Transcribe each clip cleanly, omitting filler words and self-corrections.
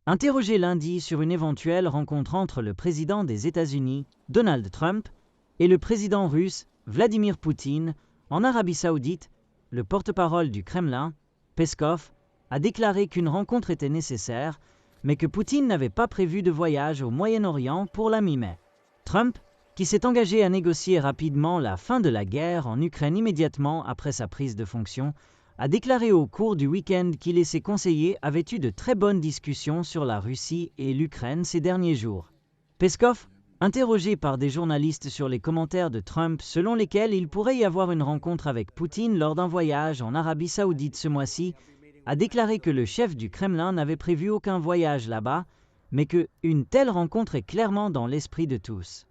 Interrogé lundi sur une éventuelle rencontre entre le président des États-Unis, Donald Trump, et le président russe, Vladimir Poutine, en Arabie Saoudite, le porte-parole du Kremlin, Peskov, a déclaré qu'une rencontre était nécessaire, mais que Poutine n'avait pas prévu de voyage au Moyen-Orient pour la mi-mai. Trump, qui s'est engagé à négocier rapidement la fin de la guerre en Ukraine immédiatement après sa prise de fonction, a déclaré au cours du week-end qu'il et ses conseillers avaient eu de très bonnes discussions sur la Russie et l'Ukraine ces derniers jours. Peskov, interrogé par des journalistes sur les commentaires de Trump selon lesquels il pourrait y avoir une rencontre avec Poutine lors d'un voyage en Arabie Saoudite ce mois-ci, a déclaré que le chef du Kremlin n'avait prévu aucun voyage là-bas, mais que une telle rencontre est clairement dans l'esprit de tous.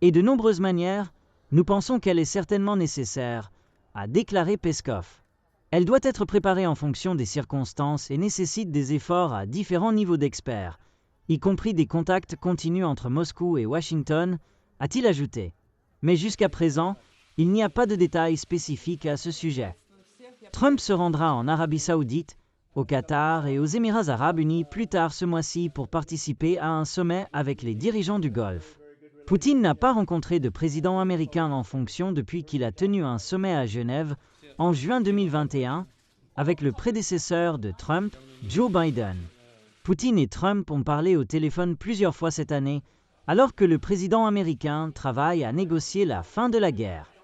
Et de nombreuses manières, nous pensons qu'elle est certainement nécessaire, a déclaré Peskov. Elle doit être préparée en fonction des circonstances et nécessite des efforts à différents niveaux d'experts, y compris des contacts continus entre Moscou et Washington, a-t-il ajouté. Mais jusqu'à présent, il n'y a pas de détails spécifiques à ce sujet. Trump se rendra en Arabie Saoudite, au Qatar et aux Émirats arabes unis plus tard ce mois-ci pour participer à un sommet avec les dirigeants du Golfe. Poutine n'a pas rencontré de président américain en fonction depuis qu'il a tenu un sommet à Genève en juin 2021 avec le prédécesseur de Trump, Joe Biden. Poutine et Trump ont parlé au téléphone plusieurs fois cette année, alors que le président américain travaille à négocier la fin de la guerre.